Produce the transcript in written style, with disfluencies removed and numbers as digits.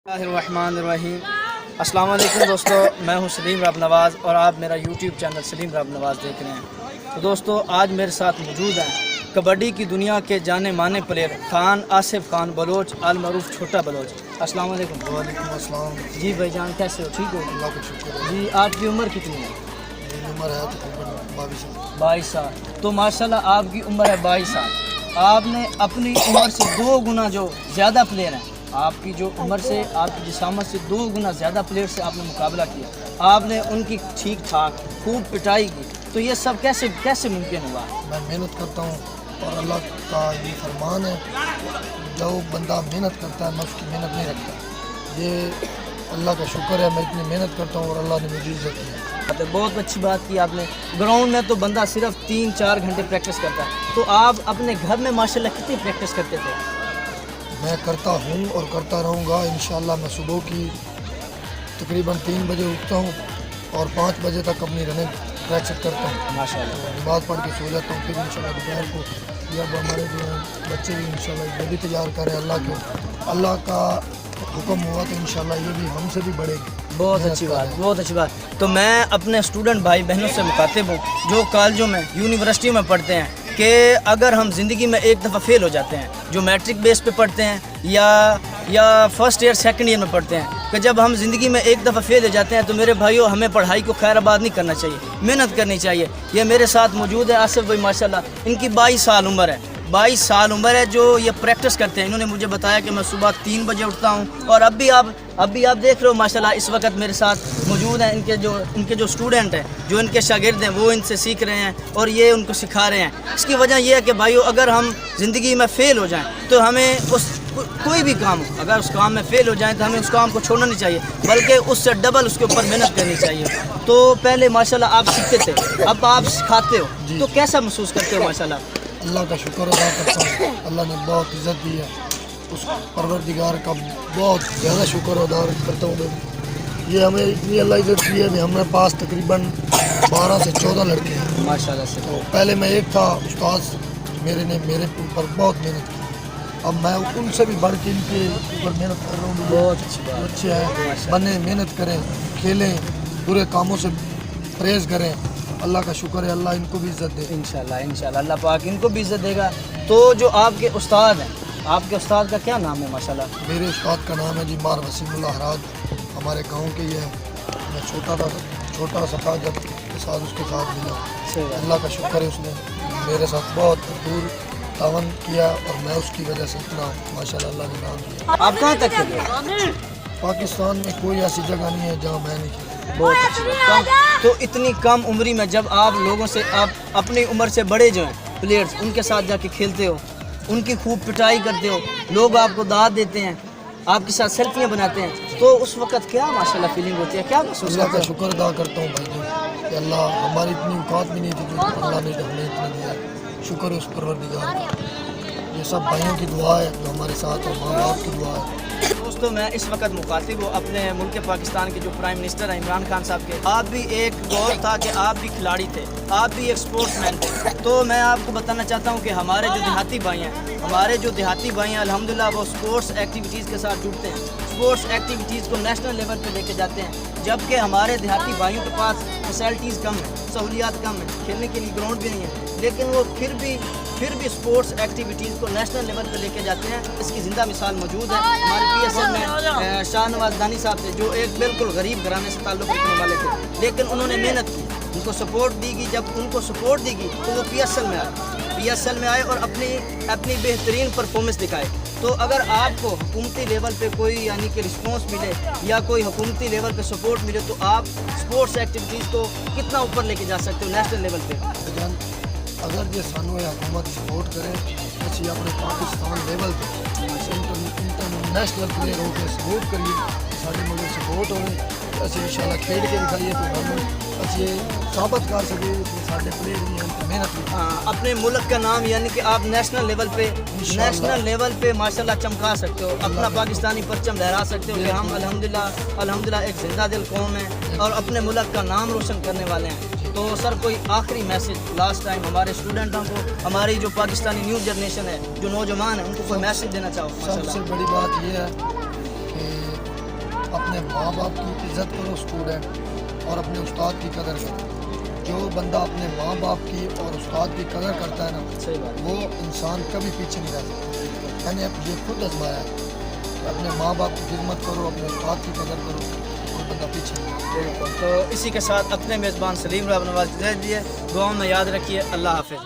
الرحمن الرحیم۔ السلام علیکم دوستو، میں ہوں سلیم رب نواز اور آپ میرا یوٹیوب چینل سلیم رب نواز دیکھ رہے ہیں۔ تو دوستو آج میرے ساتھ موجود ہیں کبڈی کی دنیا کے جانے مانے پلیئر خان آصف خان بلوچ المعروف چھوٹا بلوچ۔ السلام علیکم۔ وعلیکم السلام۔ جی بھائی جان، کیسے ہو؟ ٹھیک ہو؟ اللہ کا شکر ہے۔ جی آپ کی عمر کتنی ہے؟ میری عمر ہے تقریباً 22 سال۔ 22 سال۔ تو ماشاءاللہ آپ کی عمر ہے 22 سال، آپ نے اپنی عمر سے 2 گنا جو زیادہ پلیئر ہیں، آپ کی جو عمر سے، آپ کی جسامت سے 2 گنا زیادہ پلیئر سے آپ نے مقابلہ کیا، آپ نے ان کی ٹھیک ٹھاک خوب پٹائی کی، تو یہ سب کیسے ممکن ہوا؟ میں محنت کرتا ہوں اور اللہ کا یہ فرمان ہے، جو بندہ محنت کرتا ہے میں اس کی محنت نہیں رکھتا۔ یہ اللہ کا شکر ہے، میں اتنی محنت کرتا ہوں اور اللہ نے مجھے عزت دی ہے۔ بہت اچھی بات کی آپ نے۔ گراؤنڈ میں تو بندہ صرف 3-4 گھنٹے پریکٹس کرتا ہے، تو آپ اپنے گھر میں ماشاءاللہ کتنی پریکٹس کرتے تھے؟ میں کرتا ہوں اور کرتا رہوں گا انشاءاللہ۔ میں صبح کی تقریباً 3 بجے اٹھتا ہوں اور 5 بجے تک اپنی رننگ پریکٹس کرتا ہوں۔ ماشاءاللہ نماز پڑھ کے سو جاتا ہوں، پھر انشاءاللہ دوپہر کو جب ہمارے جو ہیں بچے بھی انشاءاللہ یہ بھی تیار کریں، اللہ کا حکم ہوا تو انشاءاللہ یہ بھی ہم سے بھی بڑھے گی۔ بہت اچھی بات، بہت اچھی بات۔ تو میں اپنے اسٹوڈنٹ بھائی بہنوں سے مخاطب ہوں جو کالجوں میں، یونیورسٹیوں میں پڑھتے ہیں، کہ اگر ہم زندگی میں ایک دفعہ فیل ہو جاتے ہیں، جو میٹرک بیس پہ پڑھتے ہیں یا فرسٹ ایئر سیکنڈ ایئر میں پڑھتے ہیں، کہ جب ہم زندگی میں ایک دفعہ فیل ہو جاتے ہیں تو میرے بھائیوں ہمیں پڑھائی کو خیر آباد نہیں کرنا چاہیے، محنت کرنی چاہیے۔ یہ میرے ساتھ موجود ہے آصف بھائی، ماشاءاللہ ان کی 22 سال عمر ہے، 22 سال عمر ہے جو یہ پریکٹس کرتے ہیں۔ انہوں نے مجھے بتایا کہ میں صبح 3 بجے اٹھتا ہوں، اور اب بھی آپ دیکھ رہے ہو ماشاءاللہ اس وقت میرے ساتھ موجود ہیں ان کے جو اسٹوڈنٹ ہیں، جو ان کے شاگرد ہیں، وہ ان سے سیکھ رہے ہیں اور یہ ان کو سکھا رہے ہیں۔ اس کی وجہ یہ ہے کہ بھائیو اگر ہم زندگی میں فیل ہو جائیں تو ہمیں کوئی بھی کام ہو، اگر اس کام میں فیل ہو جائیں تو ہمیں اس کام کو چھوڑنا نہیں چاہیے، بلکہ اس سے ڈبل اس کے اوپر محنت کرنی چاہیے۔ تو پہلے ماشاءاللہ آپ سیکھتے تھے، اب آپ سکھاتے ہو، تو کیسا محسوس کرتے ہو؟ ماشاءاللہ اللہ کا شکر ادا کرتا ہوں، اللہ نے بہت عزت دی ہے، اس پروردگار کا بہت زیادہ شکر ادا کرتا ہوں میں۔ یہ ہمیں اتنی اللہ عزت دی ہے کہ ہمارے پاس تقریباً 12 سے 14 لڑکے ہیں ماشاءاللہ سے۔ تو پہلے میں ایک تھا، استاد میرے اوپر بہت محنت کی، اب میں ان سے بھی بڑھ کے ان کے اوپر محنت کر رہا ہوں۔ بہت اچھی بات، اچھے ہیں، بنے محنت کریں، کھیلیں، برے کاموں سے پرہیز کریں۔ اللہ کا شکر ہے، اللہ ان کو بھی عزت دے۔ انشاءاللہ اللہ پاک ان کو بھی عزت دے گا۔ تو جو آپ کے استاد ہیں، آپ کے استاد کا کیا نام ہے؟ ماشاءاللہ میرے استاد کا نام ہے جی مار وسیم اللہ حراج، ہمارے گاؤں کے ہی ہے۔ میں چھوٹا سا تھا جب اس کے ساتھ ملا، اللہ کا شکر ہے اس نے میرے ساتھ بہت دور تعاون کیا اور میں اس کی وجہ سے اتنا ماشاءاللہ اللہ نے نام دیا۔ آپ کہاں تک کھیلے؟ پاکستان میں کوئی ایسی جگہ نہیں ہے جہاں میں نہیں کھیلا۔ بہت اچھی بات۔ تو اتنی کم عمری میں جب آپ لوگوں سے، آپ اپنی عمر سے بڑے جو ہیں پلیئرز، ان کے ساتھ جا کے کھیلتے ہو، ان کی خوب پٹائی کرتے ہو، لوگ آپ کو دعوت دیتے ہیں، آپ کے ساتھ سیلفیاں بناتے ہیں، تو اس وقت کیا ماشاءاللہ فیلنگ ہوتی ہے؟ کیا محسوس اللہ کرتے کا ہو؟ شکر ادا کرتا ہوں بھائی جی کہ اللہ، ہماری اتنی اوقات بھی نہیں تھی جو اللہ نے ہمیں اتنا دیا ہے۔ شکر ہے اس پروردگار کا۔ یہ سب بھائیوں کی دعا ہے جو ہمارے ساتھ، اور ماں باپ کی دعا ہے۔ دوستو میں اس وقت مخاطب ہوں اپنے ملک پاکستان کے جو پرائم منسٹر ہیں عمران خان صاحب کے۔ آپ بھی ایک دور تھا کہ آپ بھی کھلاڑی تھے، آپ بھی ایک سپورٹس مین تھے، تو میں آپ کو بتانا چاہتا ہوں کہ ہمارے جو دیہاتی بھائی ہیں الحمدللہ وہ سپورٹس ایکٹیویٹیز کے ساتھ جڑتے ہیں، سپورٹس ایکٹیویٹیز کو نیشنل لیول پہ لے کے جاتے ہیں، جبکہ ہمارے دیہاتی بھائیوں کے پاس فیسلٹیز کم ہیں، سہولیات کم ہیں، کھیلنے کے لیے گراؤنڈ بھی نہیں ہے، لیکن وہ پھر بھی سپورٹس ایکٹیویٹیز کو نیشنل لیول پہ لے کے جاتے ہیں۔ اس کی زندہ مثال موجود ہے ہمارے پی ایس ایل میں شاہ نواز دانی صاحب تھے، جو ایک بالکل غریب گھرانے سے تعلق رکھنے والے تھے، لیکن انہوں نے محنت کی، ان کو سپورٹ دی گئی۔ جب ان کو سپورٹ دی گئی تو وہ پی ایس ایل میں آئے اور اپنی بہترین پرفارمنس دکھائے۔ تو اگر آپ کو حکومتی لیول پہ کوئی یعنی کہ رسپانس ملے یا کوئی حکومتی لیول پہ سپورٹ ملے تو آپ سپورٹس ایکٹیویٹیز کو کتنا اوپر لے کے جا سکتے ہو نیشنل لیول پہ؟ اگر یہ سانو حکومت سپورٹ کرے اچھی اپنے پاکستان لیول پہ انٹرنیشنل پلیئر ہو کے سپورٹ کریے، سارے ملک سپورٹ ہوئے، اچھی انشاءاللہ کھیل کے دکھائیے تو ہم اچھی ثابت کر سکے کہ سارے پلیئر بھی ہیں محنت بھی۔ اپنے ملک کا نام یعنی کہ آپ نیشنل لیول پہ ماشاءاللہ چمکا سکتے ہو، اپنا پاکستانی پرچم لہرا سکتے ہو کہ ہم الحمدللہ ایک زندہ دل قوم ہیں اور اپنے ملک کا نام روشن کرنے والے ہیں۔ تو سر کوئی آخری میسج لاسٹ ٹائم ہمارے اسٹوڈنٹوں کو، ہماری جو پاکستانی نیو جنریشن ہے، جو نوجوان ہیں، ان کو کوئی میسج دینا چاہو؟ سب سے بڑی بات یہ ہے کہ اپنے ماں باپ کی عزت کرو اسٹوڈنٹ، اور اپنے استاد کی قدر کرو۔ جو بندہ اپنے ماں باپ کی اور استاد کی قدر کرتا ہے نا، صحیح بات، وہ انسان کبھی پیچھے نہیں رہ سکتا۔ میں نے اب یہ خود آزمایا ہے کہ اپنے ماں باپ کی خدمت کرو، اپنے استاد کی قدر کرو، کوئی بندہ پیچھے نہیں رہتا۔ بالکل۔ تو اسی کے ساتھ اپنے میزبان سلیم راہ نواز دیے دعاؤں میں یاد رکھیے۔ اللہ حافظ۔